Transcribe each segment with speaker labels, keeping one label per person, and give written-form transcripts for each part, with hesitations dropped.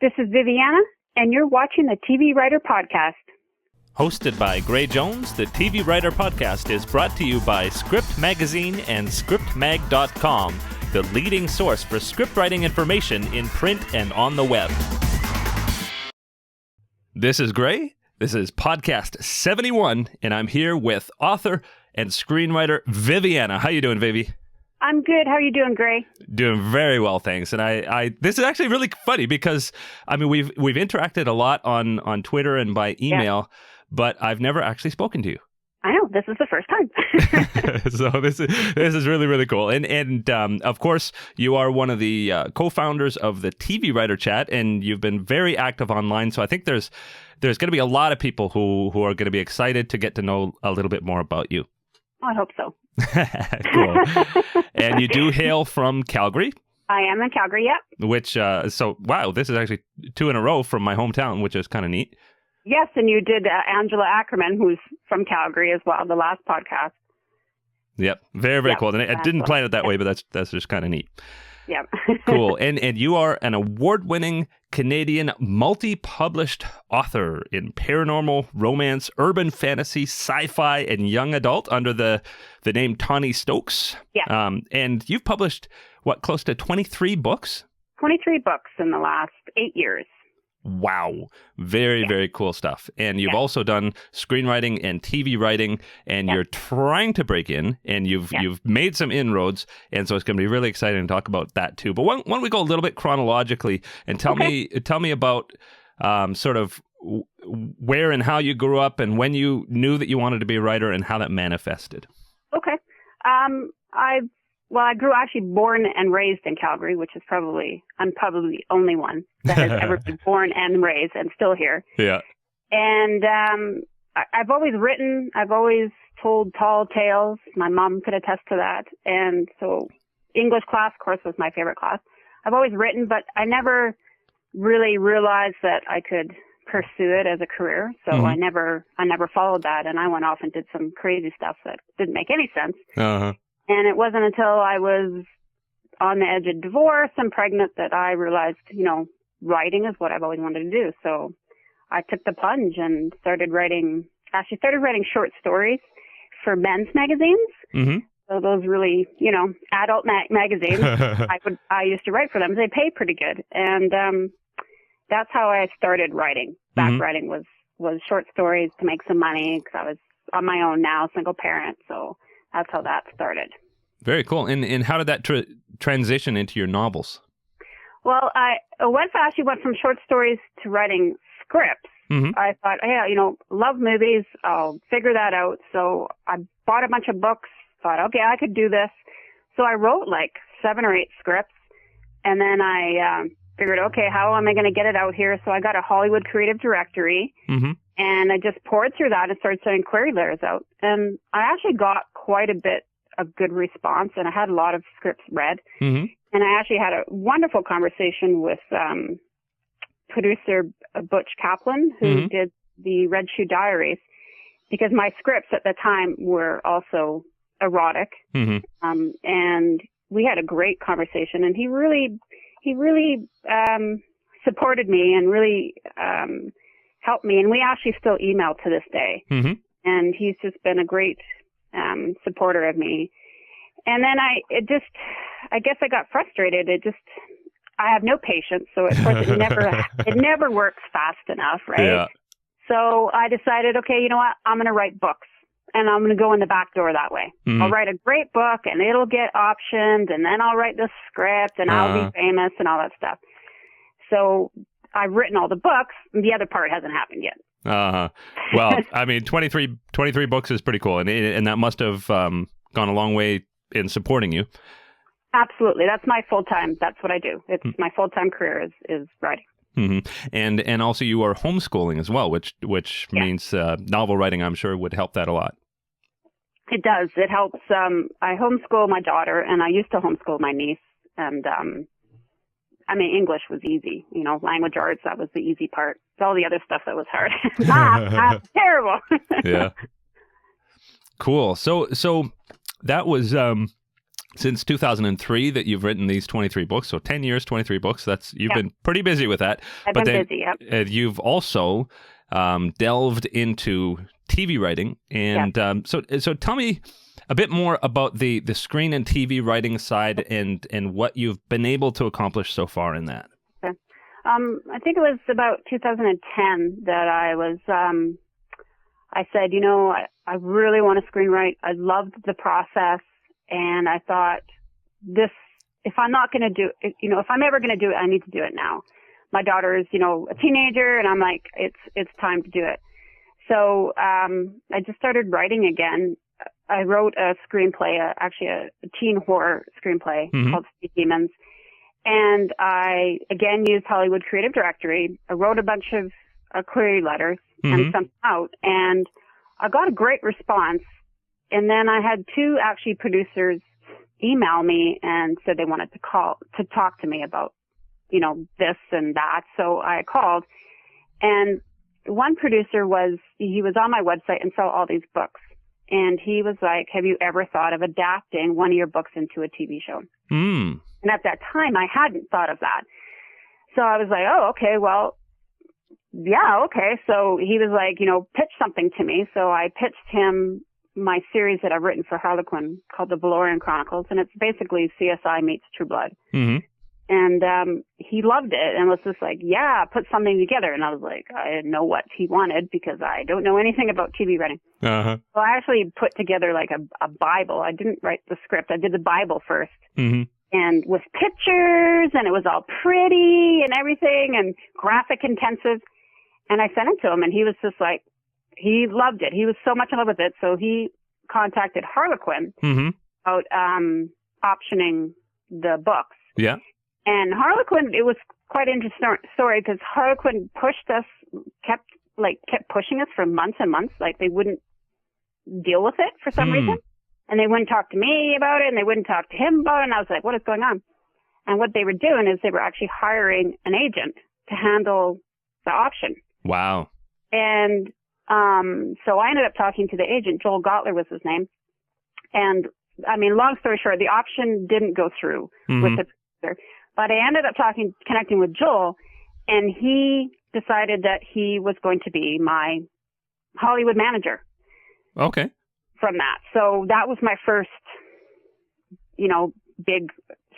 Speaker 1: This is Viviana, and you're watching the TV Writer Podcast.
Speaker 2: Hosted by Gray Jones, the TV Writer Podcast is brought to you by Script Magazine and ScriptMag.com, the leading source for script writing information in print and on the web. This is Gray. This is Podcast 71, and I'm here with author and screenwriter Viviana. How you doing, Vivi?
Speaker 1: I'm good. How are you doing, Gray?
Speaker 2: Doing very well, thanks. And I this is actually really funny because we've interacted a lot on Twitter and by email, but I've never actually spoken to you.
Speaker 1: I know, this is the first time.
Speaker 2: So this is really, really cool. And of course, you are one of the co-founders of the TV Writer Chat, and you've been very active online. So I think there's going to be a lot of people who are going to be excited to get to know a little bit more about you.
Speaker 1: I hope so.
Speaker 2: Cool. And you do hail from Calgary.
Speaker 1: I am in Calgary, yep.
Speaker 2: Which, wow, this is actually 2 in a row from my hometown, which is kind of neat.
Speaker 1: Yes, and you did Angela Ackerman, who's from Calgary as well, the last podcast.
Speaker 2: Yep, very, very cool. And I didn't plan it that way, but that's just kind of neat.
Speaker 1: Yep.
Speaker 2: Cool. And you are an award-winning Canadian multi-published author in paranormal, romance, urban fantasy, sci-fi, and young adult under the name Tawny Stokes.
Speaker 1: Yeah.
Speaker 2: And you've published, close to 23 books?
Speaker 1: 23 books in the last 8 years.
Speaker 2: Wow. Very, very cool stuff. And you've also done screenwriting and TV writing, and you're trying to break in, and you've made some inroads, and so it's going to be really exciting to talk about that too. But why don't we go a little bit chronologically and tell me about sort of where and how you grew up and when you knew that you wanted to be a writer and how that manifested.
Speaker 1: Okay. I grew actually born and raised in Calgary, which is I'm probably the only one that has ever been born and raised and still here.
Speaker 2: Yeah.
Speaker 1: And I've always written. I've always told tall tales. My mom could attest to that. And so English class, of course, was my favorite class. I've always written, but I never really realized that I could pursue it as a career. So I never followed that. And I went off and did some crazy stuff that didn't make any sense.
Speaker 2: Uh-huh.
Speaker 1: And it wasn't until I was on the edge of divorce and pregnant that I realized, writing is what I've always wanted to do. So I took the plunge and started writing short stories for men's magazines. Mm-hmm. So those really, adult magazines, I used to write for them. They pay pretty good. And that's how I started writing. Writing was short stories to make some money because I was on my own now, single parent. So that's how that started. Very cool.
Speaker 2: And how did that transition into your novels?
Speaker 1: Well, I actually went from short stories to writing scripts. Mm-hmm. I thought, love movies. I'll figure that out. So I bought a bunch of books, thought, okay, I could do this. So I wrote like 7 or 8 scripts. And then I figured, okay, how am I going to get it out here? So I got a Hollywood Creative Directory. Mm-hmm. And I just poured through that and started sending query letters out. And I actually got quite a bit of good response, and I had a lot of scripts read. Mm-hmm. And I actually had a wonderful conversation with producer Butch Kaplan, who did the Red Shoe Diaries, because my scripts at the time were also erotic. Mm-hmm. And we had a great conversation, and he really supported me and really helped me, and we actually still email to this day. Mm-hmm. And he's just been a great supporter of me. And then I guess I got frustrated. I have no patience, so of course it never works fast enough, right? Yeah. So I decided, okay, you know what? I'm going to write books, and I'm going to go in the back door that way. Mm-hmm. I'll write a great book, and it'll get optioned, and then I'll write the script, and I'll be famous and all that stuff. So I've written all the books. The other part hasn't happened yet.
Speaker 2: Well, 23 books is pretty cool, and that must have gone a long way in supporting you.
Speaker 1: Absolutely, that's my full time. That's what I do. It's my full time career is writing.
Speaker 2: Mm-hmm. And also you are homeschooling as well, which means novel writing, I'm sure, would help that a lot.
Speaker 1: It does. It helps. I homeschool my daughter, and I used to homeschool my niece, and English was easy, language arts, that was the easy part. It's all the other stuff that was hard. Terrible.
Speaker 2: Yeah. Cool. So that was since 2003 that you've written these 23 books. So 10 years, 23 books. You've been pretty busy with that.
Speaker 1: I've been busy, yep.
Speaker 2: You've also delved into TV writing. And so tell me a bit more about the screen and TV writing side and what you've been able to accomplish so far in that.
Speaker 1: Okay. I think it was about 2010 that I said, I really want to screenwrite. I loved the process. And I thought, if I'm not going to do it, if I'm ever going to do it, I need to do it now. My daughter is, a teenager, and I'm like, it's time to do it. So I just started writing again. I wrote a screenplay, actually a teen horror screenplay called Street Demons. And I, again, used Hollywood Creative Directory. I wrote a bunch of query letters and sent them out. And I got a great response. And then I had two actually producers email me and said they wanted to talk to me about, this and that. So I called, and one producer he was on my website and saw all these books. And he was like, have you ever thought of adapting one of your books into a TV show? And at that time, I hadn't thought of that. So I was like, oh, okay, well, yeah, okay. So he was like, pitch something to me. So I pitched him my series that I've written for Harlequin called The Valorian Chronicles, and it's basically CSI meets True Blood. And he loved it and was just like, yeah, put something together. And I was like, I didn't know what he wanted because I don't know anything about TV writing. So I actually put together like a Bible. I didn't write the script. I did the Bible first. And with pictures, and it was all pretty and everything and graphic intensive. And I sent it to him, and he was just like, he loved it. He was so much in love with it. So he contacted Harlequin about optioning the books.
Speaker 2: Yeah.
Speaker 1: And Harlequin, it was quite an interesting story because Harlequin kept pushing us for months and months. Like they wouldn't deal with it for some reason. And they wouldn't talk to me about it, and they wouldn't talk to him about it. And I was like, what is going on? And what they were doing is they were actually hiring an agent to handle the option.
Speaker 2: Wow.
Speaker 1: And so I ended up talking to the agent. Joel Gottler was his name. And I mean, long story short, the option didn't go through with the producer. But I ended up connecting with Joel, and he decided that he was going to be my Hollywood manager.
Speaker 2: Okay.
Speaker 1: From that. So that was my first, big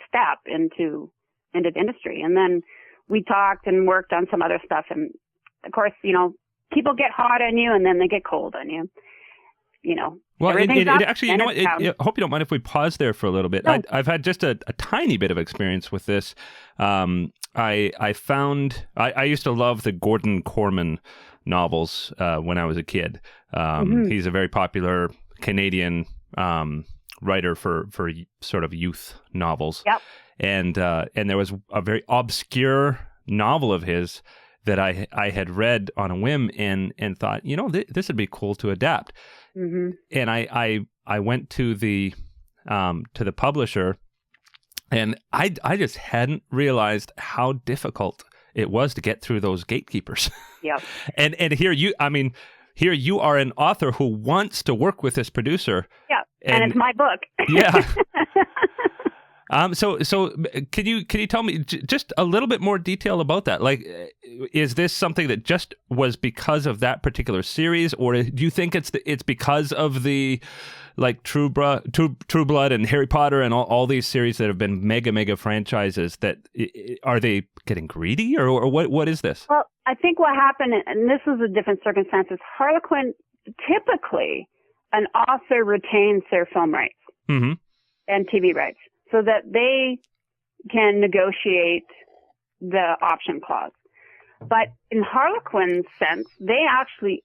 Speaker 1: step into the industry. And then we talked and worked on some other stuff. And of course, people get hot on you and then they get cold on you.
Speaker 2: Well, it actually, I hope you don't mind if we pause there for a little bit. No. I've had just a tiny bit of experience with this. I found I used to love the Gordon Corman novels when I was a kid. He's a very popular Canadian writer for sort of youth novels.
Speaker 1: Yep.
Speaker 2: And there was a very obscure novel of his that I had read on a whim and thought, this would be cool to adapt. And I went to the publisher, and I just hadn't realized how difficult it was to get through those gatekeepers.
Speaker 1: Yeah.
Speaker 2: and here you are an author who wants to work with this producer.
Speaker 1: Yeah. And it's my book.
Speaker 2: Yeah. So can you tell me just a little bit more detail about that? Like, is this something that just was because of that particular series, or do you think it's because of the True Blood and Harry Potter and all these series that have been mega franchises? That are they getting greedy, or what is this?
Speaker 1: Well, I think what happened, and this is a different circumstances. Harlequin, typically, an author retains their film rights and TV rights, so that they can negotiate the option clause. But in Harlequin's sense, they actually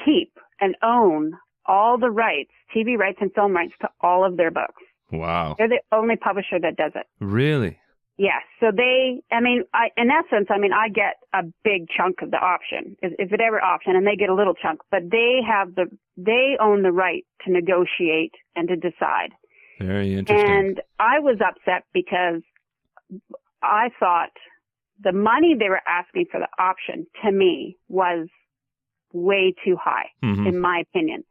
Speaker 1: keep and own all the rights, TV rights and film rights to all of their books.
Speaker 2: Wow.
Speaker 1: They're the only publisher that does it.
Speaker 2: Really?
Speaker 1: Yes. So in essence, I get a big chunk of the option, if it ever option, and they get a little chunk, but they own the right to negotiate and to decide.
Speaker 2: Very interesting.
Speaker 1: And I was upset because I thought the money they were asking for the option to me was way too high, in my opinion.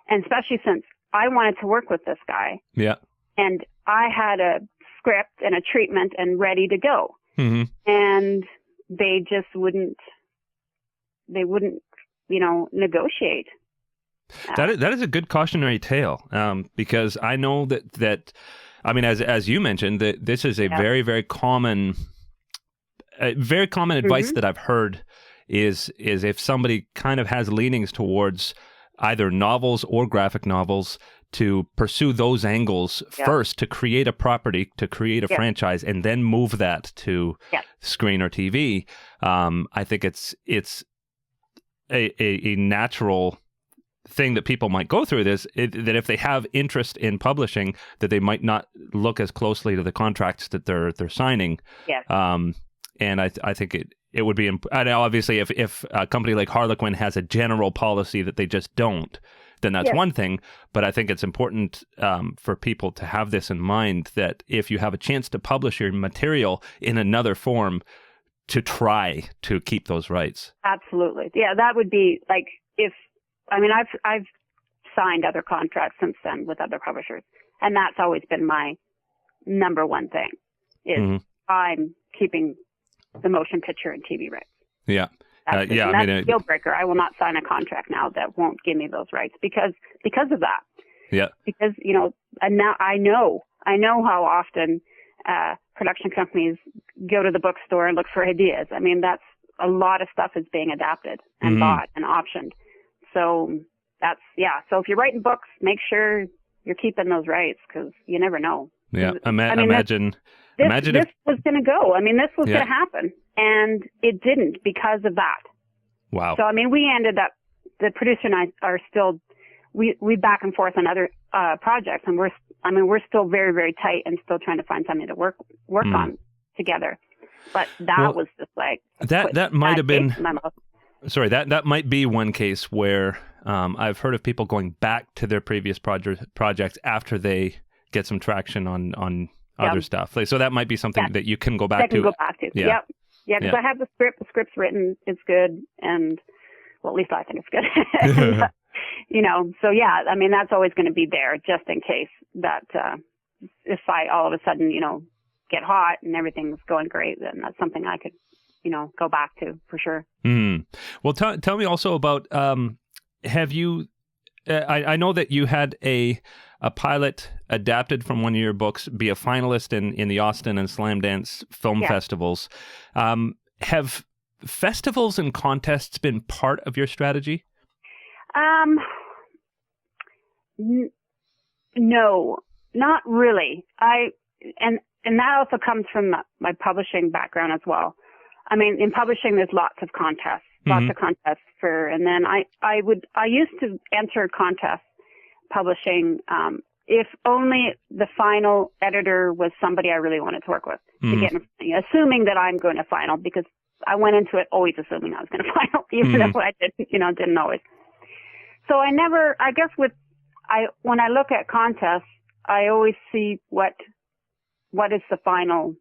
Speaker 1: And especially since I wanted to work with this guy.
Speaker 2: Yeah.
Speaker 1: And I had a script and a treatment and ready to go.
Speaker 2: Mm-hmm.
Speaker 1: And they just wouldn't, negotiate.
Speaker 2: That is a good cautionary tale, because I know that I mean, as you mentioned, that this is a very, very common advice that I've heard is if somebody kind of has leanings towards either novels or graphic novels, to pursue those angles first, to create a property, to create a franchise, and then move that to screen or TV. I think it's a natural thing that people might go through that if they have interest in publishing, that they might not look as closely to the contracts that they're signing.
Speaker 1: Yes.
Speaker 2: And I think it would be, and obviously if a company like Harlequin has a general policy that they just don't, then that's one thing. But I think it's important for people to have this in mind, that if you have a chance to publish your material in another form, to try to keep those rights.
Speaker 1: Absolutely. Yeah, that would be like I've signed other contracts since then with other publishers, and that's always been my number one thing is I'm keeping the motion picture and TV rights.
Speaker 2: Yeah.
Speaker 1: That's a deal breaker. I will not sign a contract now that won't give me those rights because of that.
Speaker 2: Yeah.
Speaker 1: Because, and now I know how often production companies go to the bookstore and look for ideas. I mean, that's a lot of stuff is being adapted and bought and optioned. So so if you're writing books, make sure you're keeping those rights, because you never know.
Speaker 2: Yeah. Imagine
Speaker 1: this was going to go. I mean, this was going to happen, and it didn't because of that.
Speaker 2: Wow.
Speaker 1: So, I mean, we ended up, the producer and I are still, we back and forth on other projects, and we're still very, very tight and still trying to find something to work on together. But that was just like
Speaker 2: that might have been. Sorry, that might be one case where I've heard of people going back to their previous projects after they get some traction on other stuff. So that might be something that you can go back to.
Speaker 1: Yeah. Yeah, because I have the script. The script's written. It's good, and well, at least I think it's good. And, so yeah, I mean, that's always going to be there just in case that if I all of a sudden, get hot and everything's going great, then that's something I could, go back to for sure.
Speaker 2: Well, tell me also about, have you, I know that you had a pilot adapted from one of your books be a finalist in the Austin and Slam Dance film festivals. Have festivals and contests been part of your strategy?
Speaker 1: No, not really. And that also comes from my publishing background as well. I mean, in publishing, there's lots of contests and then I used to enter contests publishing, if only the final editor was somebody I really wanted to work with, to get assuming that I'm going to final, because I went into it always assuming I was going to final, even though I didn't always. So when I look at contests, I always see what is the final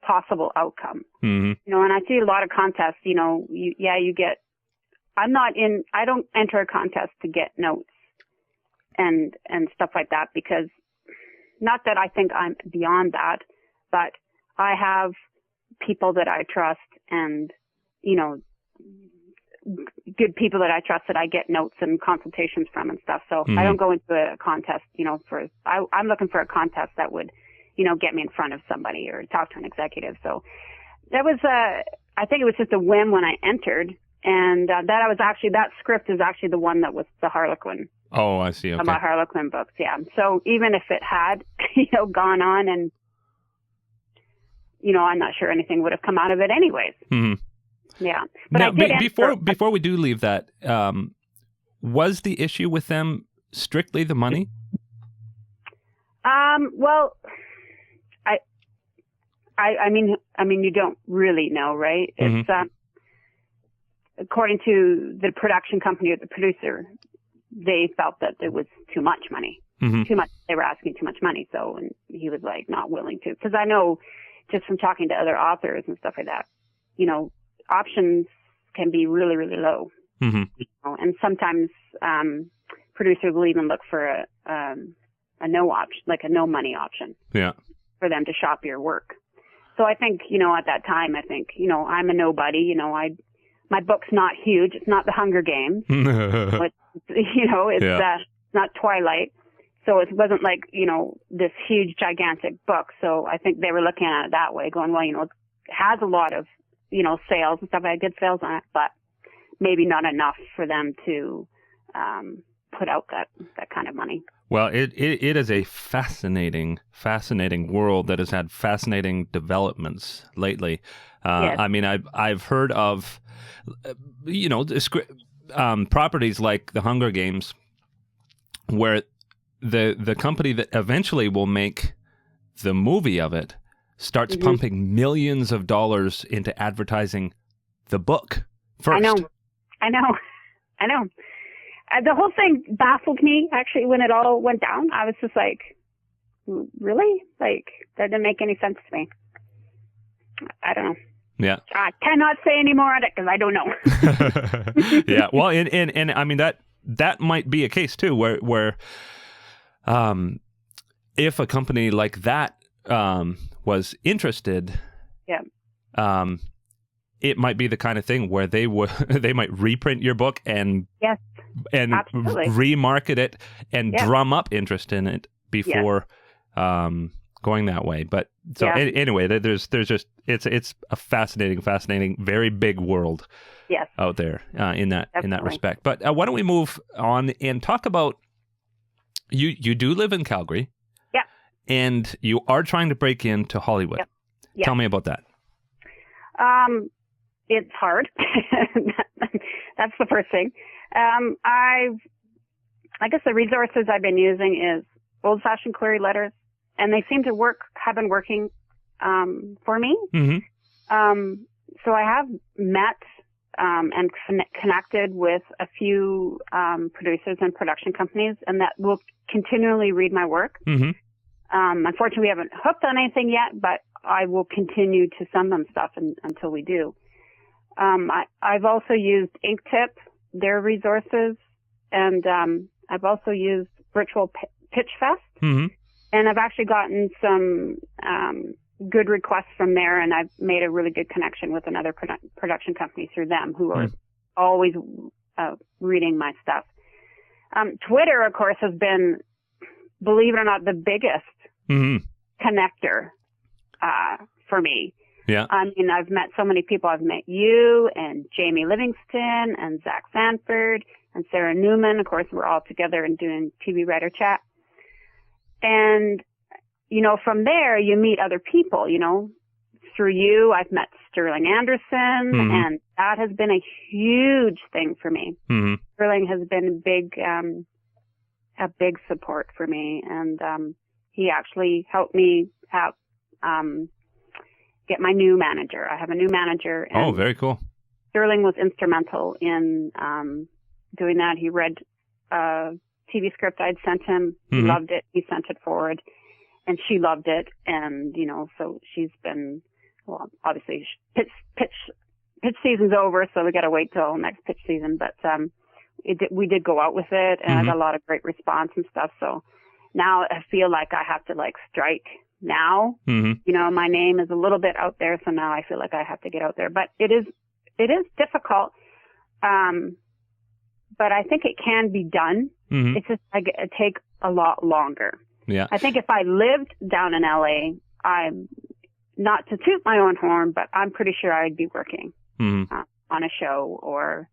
Speaker 1: possible outcome. And I see a lot of contests, I don't enter a contest to get notes and stuff like that, because not that I think I'm beyond that, but I have people that I trust and, good people that I trust that I get notes and consultations from and stuff. So I don't go into a contest, I'm looking for a contest that would, get me in front of somebody or talk to an executive. So that was, I think it was just a whim when I entered. And that script is actually the one that was the Harlequin.
Speaker 2: Oh, I see. Okay.
Speaker 1: My Harlequin books, yeah. So even if it had, gone on and, I'm not sure anything would have come out of it anyways. Yeah. But
Speaker 2: now, before we do leave that, was the issue with them strictly the money?
Speaker 1: Well, I mean, you don't really know, right? It's, according to the production company or the producer, they felt that it was too much money. Too much. They were asking too much money. So, and he was like not willing to, because I know just from talking to other authors and stuff like that, options can be really, really low. And sometimes, producers will even look for a no option, like a no money option.
Speaker 2: Yeah.
Speaker 1: For them to shop your work. So I think, at that time, I think, I'm a nobody. My book's not huge. It's not The Hunger Games. It's not Twilight. So it wasn't like, this huge, gigantic book. So I think they were looking at it that way, going, well, it has a lot of, sales and stuff. I had good sales on it, but maybe not enough for them to put out that kind of money.
Speaker 2: Well, it is a fascinating world that has had fascinating developments lately.
Speaker 1: Yes.
Speaker 2: I mean, I've heard of, properties like The Hunger Games, where the company that eventually will make the movie of it starts pumping millions of dollars into advertising the book first.
Speaker 1: I know. The whole thing baffled me, actually, when it all went down. I was just like, really? Like, that didn't make any sense to me. I don't know.
Speaker 2: Yeah.
Speaker 1: I cannot say any more on it because I don't know.
Speaker 2: Yeah. Well, and I mean, that might be a case, too, where if a company like that was interested, it might be the kind of thing where they might reprint your book and remarket it and drum up interest in it before going that way. But so anyway, there's just it's a fascinating, very big world out there in that respect. But why don't we move on and talk about you do live in Calgary, and you are trying to break into Hollywood. Tell me about that.
Speaker 1: It's hard. That's the first thing. I guess the resources I've been using is old-fashioned query letters, and they seem to have been working for me. So I have met and connected with a few producers and production companies, and that will continually read my work. Unfortunately, we haven't hooked on anything yet, but I will continue to send them stuff until we do. I've also used Inktip, their resources, and I've also used Virtual Pitch Fest, and I've actually gotten some good requests from there, and I've made a really good connection with another production company through them who are always reading my stuff. Twitter, of course, has been, believe it or not, the biggest connector for me.
Speaker 2: Yeah.
Speaker 1: I mean, I've met so many people. I've met you and Jamie Livingston and Zach Sanford and Sarah Newman. Of course, we're all together and doing TV Writer Chat. And, from there, you meet other people, Through you, I've met Sterling Anderson, and that has been a huge thing for me. Sterling has been a big support for me, and he actually helped me get my new manager. I have a new manager. And
Speaker 2: very cool.
Speaker 1: Sterling was instrumental in doing that. He read a TV script I'd sent him. He loved it. He sent it forward, and she loved it. And so she's been, well, obviously pitch season's over, so we got to wait till next pitch season. But we did go out with it, and I got a lot of great response and stuff. So now I feel like I have to strike now. My name is a little bit out there, so now I feel like I have to get out there. But it is difficult. But I think it can be done. It's just it take a lot longer.
Speaker 2: Yeah.
Speaker 1: I think if I lived down in LA, I'm not to toot my own horn, but I'm pretty sure I'd be working on a show or,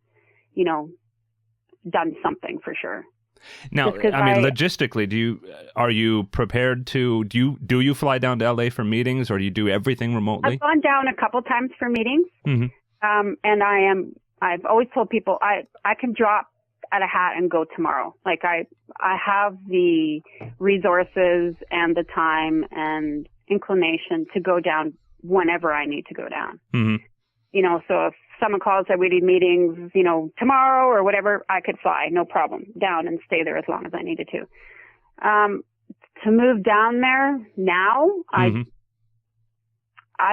Speaker 1: done something for sure.
Speaker 2: Now, I mean, logistically, are you prepared to do you fly down to LA for meetings, or do you do everything remotely?
Speaker 1: I've gone down a couple times for meetings, and I've always told people I can drop at a hat and go tomorrow. Like I have the resources and the time and inclination to go down whenever I need to go down. So if someone calls that we need meetings, tomorrow or whatever, I could fly, no problem, down and stay there as long as I needed to. To move down there now, I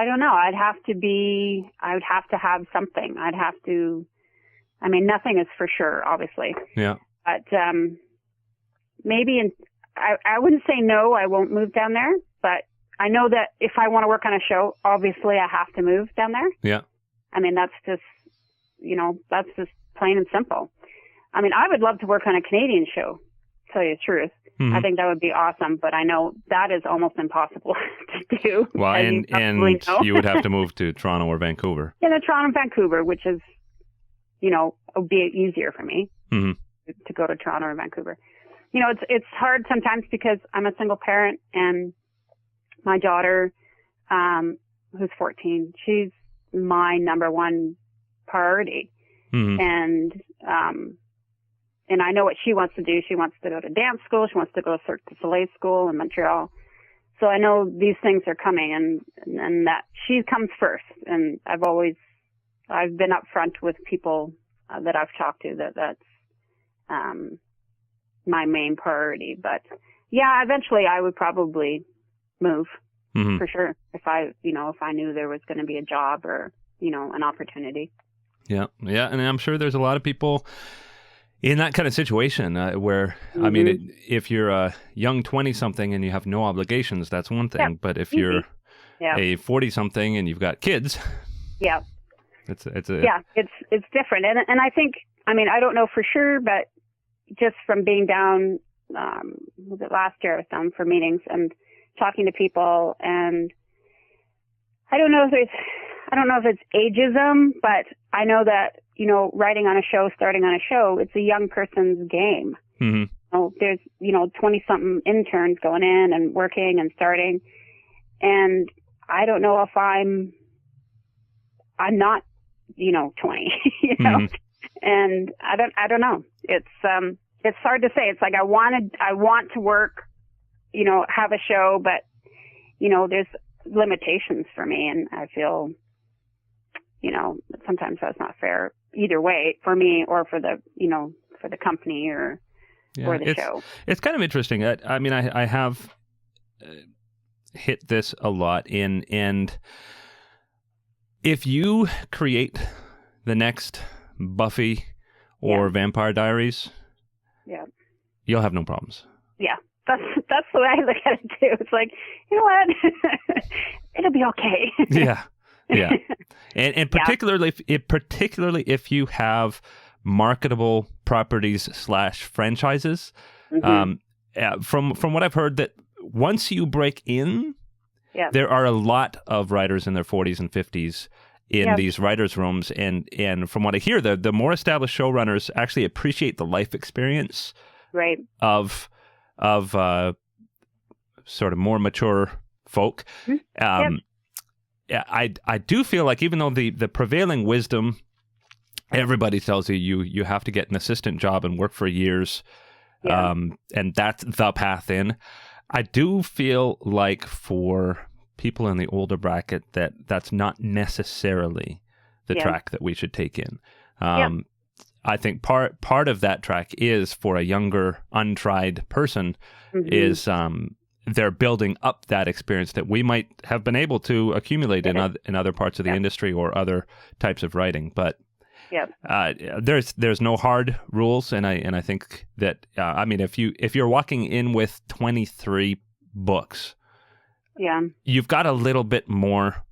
Speaker 1: don't know. I would have to have something. Nothing is for sure, obviously.
Speaker 2: Yeah.
Speaker 1: But maybe I wouldn't say no, I won't move down there, but I know that if I want to work on a show, obviously I have to move down there.
Speaker 2: Yeah.
Speaker 1: I mean, that's just plain and simple. I mean, I would love to work on a Canadian show, to tell you the truth. Mm-hmm. I think that would be awesome, but I know that is almost impossible to do.
Speaker 2: Well, and you would have to move to Toronto or Vancouver.
Speaker 1: Yeah, Toronto and Vancouver, which is, would be easier for me to go to Toronto or Vancouver. It's hard sometimes because I'm a single parent and my daughter, who's 14, she's my number one priority. Mm-hmm. And I know what she wants to do. She wants to go to dance school. She wants to go to Cirque du Soleil school in Montreal. So I know these things are coming and that she comes first. And I've been upfront with people that I've talked to that's my main priority. But yeah, eventually I would probably move for sure if I knew there was going to be a job or, an opportunity.
Speaker 2: Yeah. Yeah. And I'm sure there's a lot of people in that kind of situation where, I mean, if you're a young 20-something and you have no obligations, that's one thing. Yeah. But if you're a 40-something and you've got kids, it's different. And I think, I mean, I don't know for sure, but just from being down, was it last year I was down for meetings and talking to people, and I don't know if it's ageism, but I know that, writing on a show, starting on a show, it's a young person's game. Mm-hmm. There's, 20-something interns going in and working and starting. And I don't know if I'm not, 20, Mm-hmm. And I don't know. It's hard to say. It's like I want to work, have a show, but, there's limitations for me, and I feel, sometimes that's not fair either way for me or for the, for the company or the show. It's kind of interesting. I mean, I have hit this a lot and if you create the next Buffy or Vampire Diaries, you'll have no problems. Yeah.
Speaker 1: That's the way I look at it too. It's like, you know what? It'll be okay.
Speaker 2: Yeah. Yeah. And particularly if you have marketable properties / franchises, from what I've heard, that once you break in, there are a lot of writers in their 40s and 50s in these writers' rooms. And from what I hear, the more established showrunners actually appreciate the life experience of sort of more mature folk. I do feel like even though the prevailing wisdom, everybody tells you have to get an assistant job and work for years, and that's the path in. I do feel like for people in the older bracket that's not necessarily the track that we should take in. I think part of that track is for a younger, untried person is they're building up that experience that we might have been able to accumulate in other parts of the industry or other types of writing. But there's no hard rules, and I think that I mean if you're walking in with 23 books, you've got a little bit more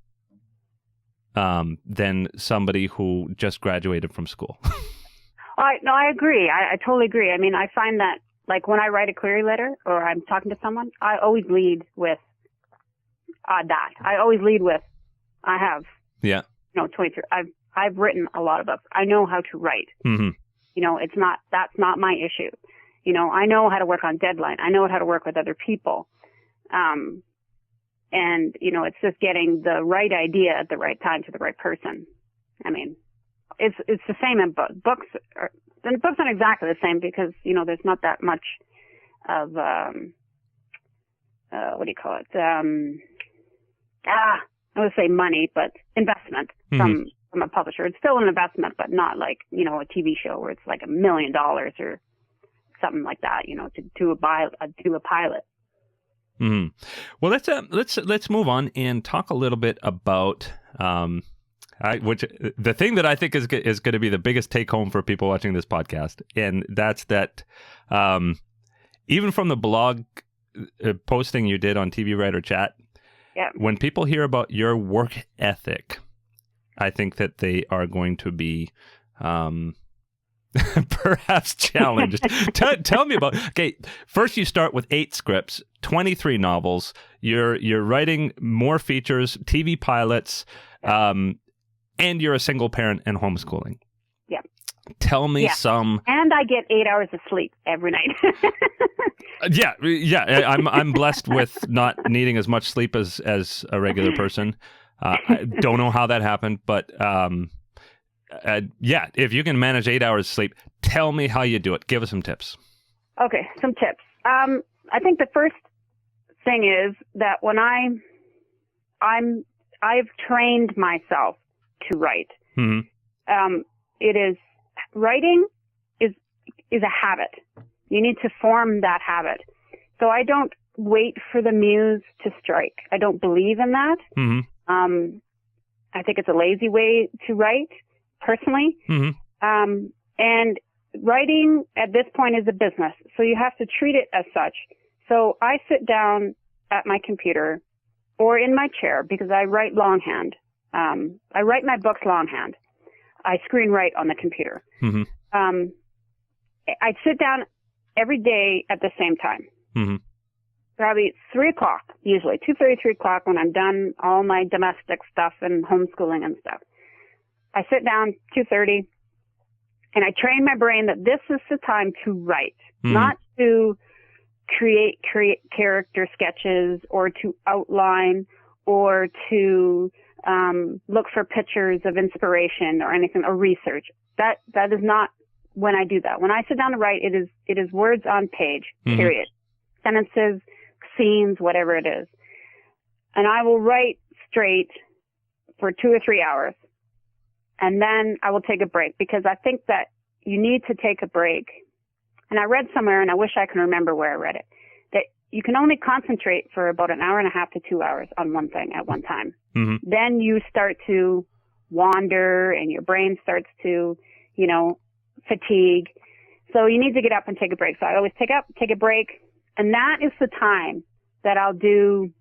Speaker 2: than somebody who just graduated from school.
Speaker 1: I agree. I totally agree. I mean, I find that, like, when I write a query letter or I'm talking to someone, I always lead with that. I always lead with, I have, 23. I've written a lot of books. I know how to write. Mm-hmm. That's not my issue. I know how to work on deadline. I know how to work with other people. And, it's just getting the right idea at the right time to the right person. I mean, it's the same in books. And books aren't exactly the same because, there's not that much of, what do you call it? I would say money, but investment from a publisher. It's still an investment, but not like, a TV show where it's like $1 million or something like that, to do a pilot.
Speaker 2: Mm-hmm. Well, let's move on and talk a little bit about, which the thing that I think is going to be the biggest take home for people watching this podcast, and that's that even from the blog posting you did on TV Writer Chat, when people hear about your work ethic, I think that they are going to be perhaps challenged. Tell me about. Okay, first you start with 8 scripts, 23 novels. You're writing more features, TV pilots, and you're a single parent and homeschooling.
Speaker 1: Yeah.
Speaker 2: Tell me some.
Speaker 1: And I get 8 hours of sleep every night.
Speaker 2: Yeah. I'm blessed with not needing as much sleep as a regular person. I don't know how that happened, but if you can manage 8 hours sleep, tell me how you do it. Give us some tips.
Speaker 1: Okay, some tips. I think the first thing is that when I've trained myself to write. Mm-hmm. Writing is a habit. You need to form that habit. So I don't wait for the muse to strike. I don't believe in that. Mm-hmm. I think it's a lazy way to write, personally. Mm-hmm. And writing at this point is a business, so you have to treat it as such. So I sit down at my computer or in my chair because I write longhand. I write my books longhand. I screenwrite on the computer. Mm-hmm. I sit down every day at the same time. Mm-hmm. Probably 3 o'clock, usually 2:30, 3 o'clock when I'm done all my domestic stuff and homeschooling and stuff. I sit down 2:30 and I train my brain that this is the time to write, mm-hmm. not to create character sketches or to outline or to look for pictures of inspiration or anything or research. That is not when I do that. When I sit down to write, it is words on page, mm-hmm. period. Sentences, scenes, whatever it is. And I will write straight for 2 or 3 hours. And then I will take a break because I think that you need to take a break. And I read somewhere, and I wish I can remember where I read it, that you can only concentrate for about an hour and a half to 2 hours on one thing at one time. Mm-hmm. Then you start to wander and your brain starts to, fatigue. So you need to get up and take a break. So I always take a break. And that is the time that I'll do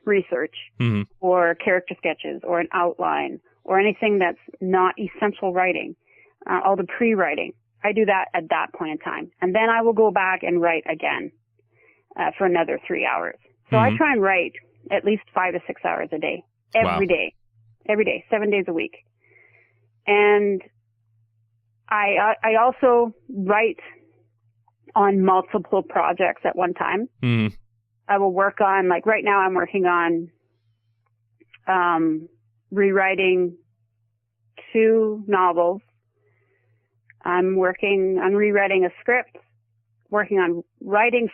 Speaker 1: research mm-hmm. or character sketches or an outline or anything that's not essential writing, all the pre-writing. I do that at that point in time. And then I will go back and write again for another 3 hours. So mm-hmm. I try and write at least 5 to 6 hours a day, every day, 7 days a week. And I also write on multiple projects at one time. Mm. I will work on, like right now I'm working on rewriting 2 novels. I'm working on rewriting a script, working on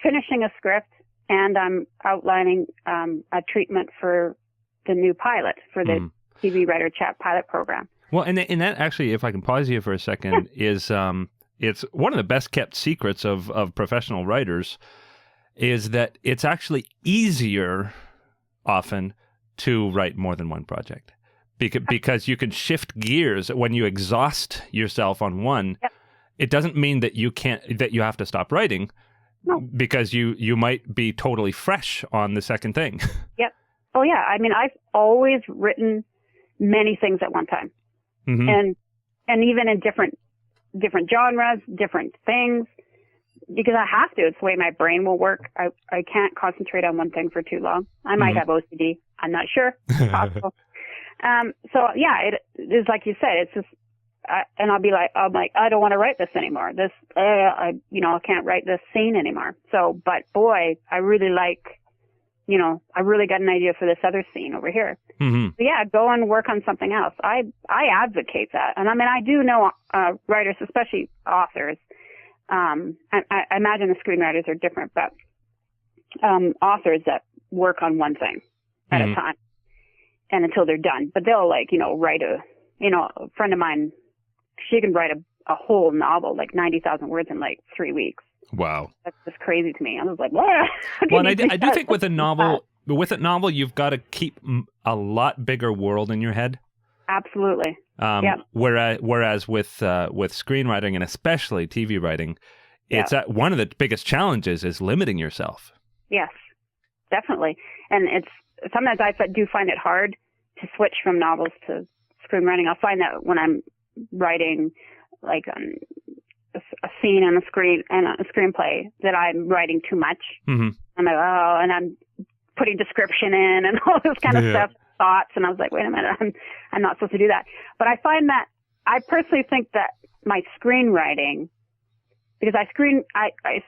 Speaker 1: finishing a script, and I'm outlining a treatment for the new pilot, for the TV Writer Chat pilot program.
Speaker 2: Well, and that actually, if I can pause you for a second, is it's one of the best kept secrets of professional writers is that it's actually easier often to write more than one project because you can shift gears when you exhaust yourself on one. Yep. It doesn't mean that you have to stop writing. No. Because you might be totally fresh on the second thing.
Speaker 1: Yep. Oh yeah. I mean, I've always written many things at one time. Mm-hmm. And even in different genres, different things, because I have to. It's the way my brain will work. I can't concentrate on one thing for too long. I might have OCD. I'm not sure. It's possible. So yeah, it is like you said. It's just, and I'm like, I don't want to write this anymore. This, I can't write this scene anymore. So, but boy, I really I really got an idea for this other scene over here. Mm-hmm. So yeah, go and work on something else. I advocate that. And I mean, I do know, writers, especially authors. I imagine the screenwriters are different, but, authors that work on one thing at a time and until they're done, but they'll write a friend of mine, she can write a whole novel, like 90,000 words in like 3 weeks.
Speaker 2: Wow.
Speaker 1: That's just crazy to me. I was like, what?
Speaker 2: Well, and I do think with a novel, you've got to keep a lot bigger world in your head.
Speaker 1: Absolutely.
Speaker 2: Whereas with screenwriting and especially TV writing, it's one of the biggest challenges is limiting yourself.
Speaker 1: Yes, definitely. And sometimes I do find it hard to switch from novels to screenwriting. I'll find that when I'm writing like a scene on a screenplay that I'm writing too much. Mm-hmm. I'm like, and I'm putting description in and all this kind of stuff, thoughts. And I was like, wait a minute, I'm not supposed to do that. But I find that I personally think that my screenwriting, because I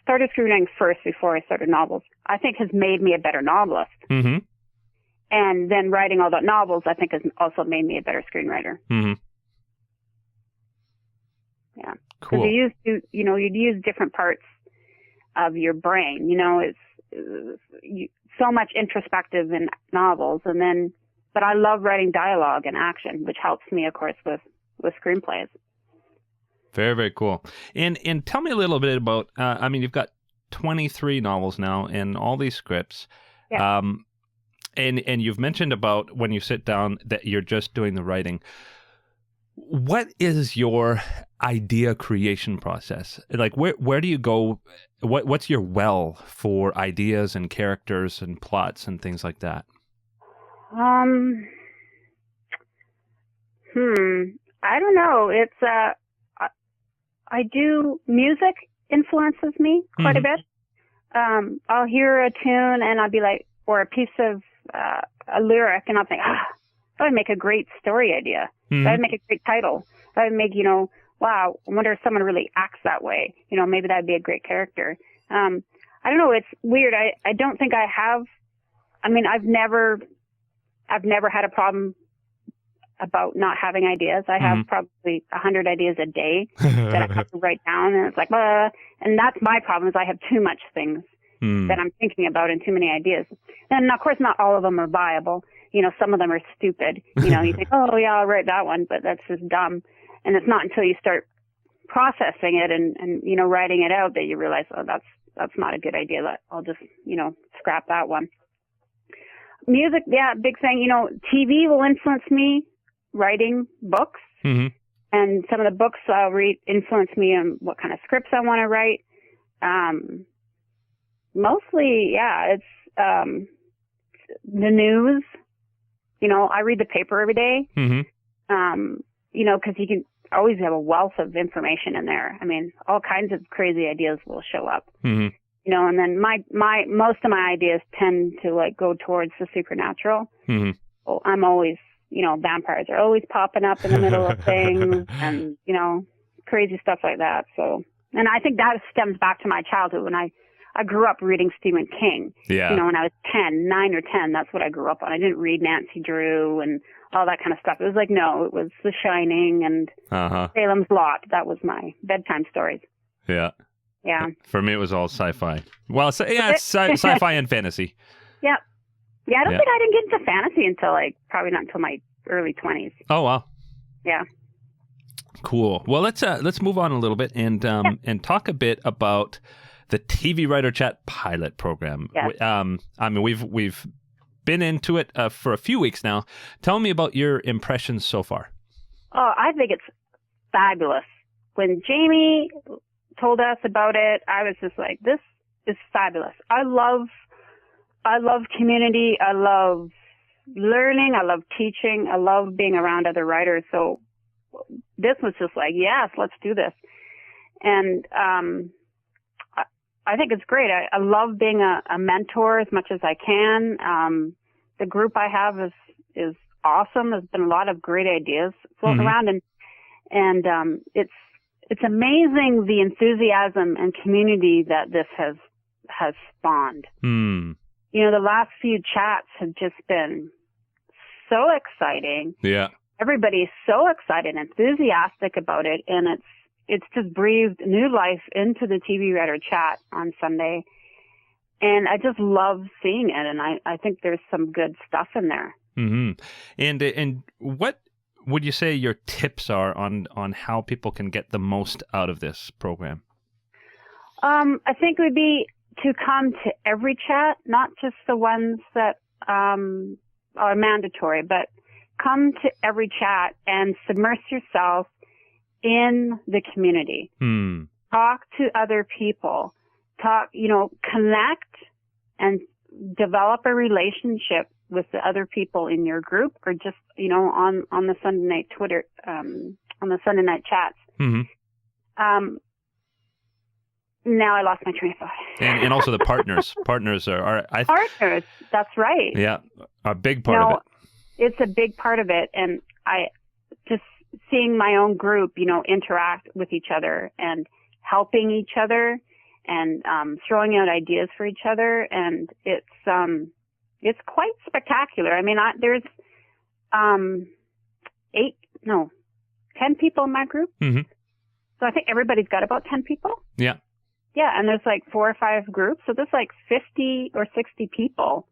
Speaker 1: started screenwriting first before I started novels, I think has made me a better novelist. Mm-hmm. And then writing all the novels, I think, has also made me a better screenwriter. Mm-hmm. Yeah.
Speaker 2: Cool.
Speaker 1: Because you'd use different parts of your brain. It's so much introspective in novels, but I love writing dialogue and action, which helps me, of course, with screenplays.
Speaker 2: Very, very cool. And tell me a little bit about, you've got 23 novels now and all these scripts. Yeah. And you've mentioned about when you sit down that you're just doing the writing. What is your idea creation process? Like, where do you go? What's your well for ideas and characters and plots and things like that?
Speaker 1: I don't know. It's music influences me quite a bit. I'll hear a tune and I'll be like, or a piece of a lyric, and I'll think, that would make a great story idea. Mm-hmm. That would make a great title. That would make, wow, I wonder if someone really acts that way. Maybe that'd be a great character. I don't know. It's weird. I don't think I have. I've never had a problem about not having ideas. I have probably 100 ideas a day that I have to write down, and it's like, and that's my problem is I have too much things that I'm thinking about and too many ideas. And of course, not all of them are viable. Some of them are stupid. You think, oh yeah, I'll write that one, but that's just dumb. And it's not until you start processing it and writing it out that you realize, oh, that's not a good idea. I'll just, scrap that one. Music, yeah, big thing. TV will influence me writing books. Mm-hmm. And some of the books I'll read influence me on what kind of scripts I want to write. Mostly, yeah, it's the news. I read the paper every day. Mm-hmm. Because you can always have a wealth of information in there. All kinds of crazy ideas will show up. Mm-hmm. And then my most of my ideas tend to go towards the supernatural. Mm-hmm. So I'm always, vampires are always popping up in the middle of things and, crazy stuff like that. So, and I think that stems back to my childhood when I grew up reading Stephen King. Yeah. When I was 9 or 10, that's what I grew up on. I didn't read Nancy Drew and all that kind of stuff. It was like, no, it was The Shining and Salem's Lot. That was my bedtime stories.
Speaker 2: Yeah.
Speaker 1: Yeah.
Speaker 2: For me, it was all sci-fi. Well, it's sci-fi and fantasy.
Speaker 1: Yeah. Yeah, I don't think I didn't get into fantasy until probably not until my early 20s.
Speaker 2: Oh, wow.
Speaker 1: Yeah. Cool.
Speaker 2: Well, let's move on a little bit and talk a bit about the TV Writer Chat pilot program. Yes. We've been into it for a few weeks now. Tell me about your impressions so far.
Speaker 1: Oh, I think it's fabulous. When Jamie told us about it, I was just like, this is fabulous. I love community. I love learning. I love teaching. I love being around other writers. So this was just like, yes, let's do this. And I think it's great. I love being a mentor as much as I can. The group I have is awesome. There's been a lot of great ideas floating around, and it's amazing the enthusiasm and community that this has spawned. The last few chats have just been so exciting. Yeah. Everybody's so excited and enthusiastic about it, and it's just breathed new life into the TV Writer Chat on Sunday. And I just love seeing it, and I think there's some good stuff in there. Mm-hmm.
Speaker 2: And what would you say your tips are on how people can get the most out of this program?
Speaker 1: I think it would be to come to every chat, not just the ones that are mandatory, but come to every chat and submerge yourself in the community. talk to other people, connect and develop a relationship with the other people in your group, or just, on the Sunday night Twitter, on the Sunday night chats.
Speaker 2: Mm-hmm.
Speaker 1: Now I lost my train of thought.
Speaker 2: And also the partners. Partners are
Speaker 1: partners. That's right.
Speaker 2: Yeah, a big part of it.
Speaker 1: It's a big part of it, and I just seeing my own group, interact with each other and helping each other and throwing out ideas for each other, and it's quite spectacular. I mean, there's 10 people in my group,
Speaker 2: mm-hmm.
Speaker 1: so I think everybody's got about 10 people.
Speaker 2: Yeah.
Speaker 1: Yeah, and there's like 4 or 5 groups, so there's like 50 or 60 people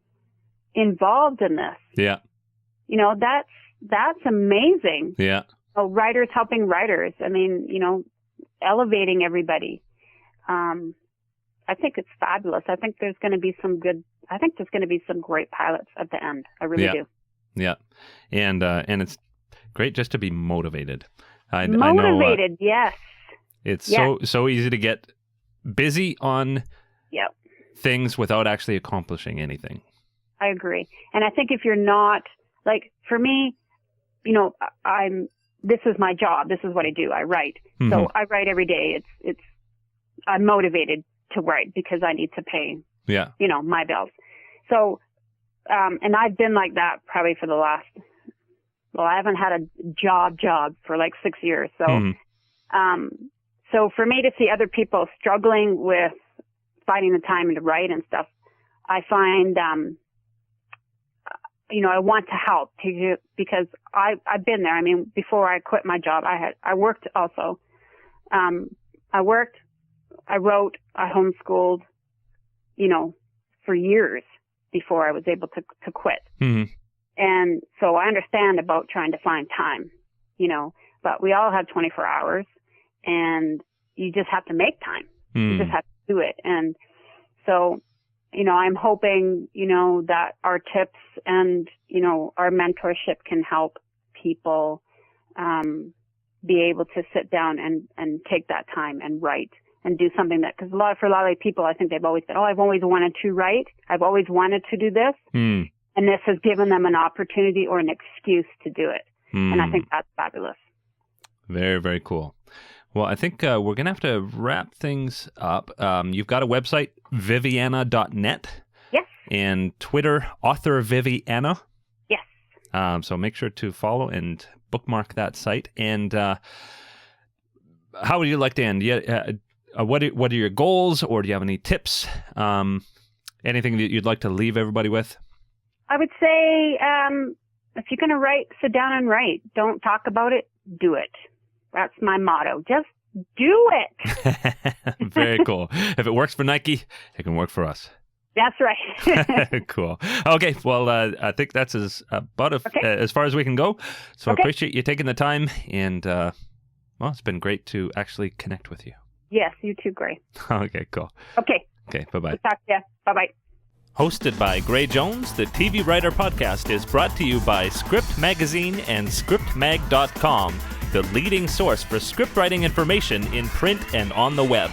Speaker 1: involved in this.
Speaker 2: Yeah.
Speaker 1: That's amazing.
Speaker 2: Yeah.
Speaker 1: Writers helping writers. I mean, elevating everybody. I think it's fabulous. I think there's going to be some great pilots at the end. I really do.
Speaker 2: Yeah. And it's great just to be motivated. I
Speaker 1: know, yes.
Speaker 2: It's so easy to get busy on things without actually accomplishing anything.
Speaker 1: I agree. And I think if you're not, like, for me, this is my job. This is what I do. I write. Mm-hmm. So I write every day. I'm motivated to write because I need to pay, my bills. So, and I've been like that probably for the last, I haven't had a job for like 6 years. So, so for me to see other people struggling with finding the time to write and stuff, I find, I want to help because I've been there. I mean, before I quit my job, I worked also. I worked, I wrote, I homeschooled, for years before I was able to quit.
Speaker 2: Mm-hmm.
Speaker 1: And so I understand about trying to find time, but we all have 24 hours and you just have to make time.
Speaker 2: Mm.
Speaker 1: You just have to do it. And so, I'm hoping, that our tips and, our mentorship can help people, be able to sit down and take that time and write and do something because for a lot of people, I think they've always said, I've always wanted to write. I've always wanted to do this.
Speaker 2: Mm.
Speaker 1: And this has given them an opportunity or an excuse to do it. Mm. And I think that's fabulous.
Speaker 2: Very, very cool. Well, I think we're going to have to wrap things up. You've got a website, viviana.net.
Speaker 1: Yes.
Speaker 2: And Twitter, author Viviana.
Speaker 1: Yes.
Speaker 2: So make sure to follow and bookmark that site. And how would you like to end? What are your goals, or do you have any tips? Anything that you'd like to leave everybody with?
Speaker 1: I would say if you're going to write, sit down and write. Don't talk about it, do it. That's my motto. Just do it.
Speaker 2: Very cool. If it works for Nike, it can work for us.
Speaker 1: That's right.
Speaker 2: Cool. Okay. Well, I think that's as far as we can go. So I appreciate you taking the time. And, it's been great to actually connect with you.
Speaker 1: Yes, you too, Gray.
Speaker 2: Okay, cool.
Speaker 1: Okay.
Speaker 2: Bye-bye.
Speaker 1: We'll talk to you. Bye-bye.
Speaker 2: Hosted by Gray Jones, the TV Writer Podcast is brought to you by Script Magazine and ScriptMag.com, the leading source for script writing information in print and on the web.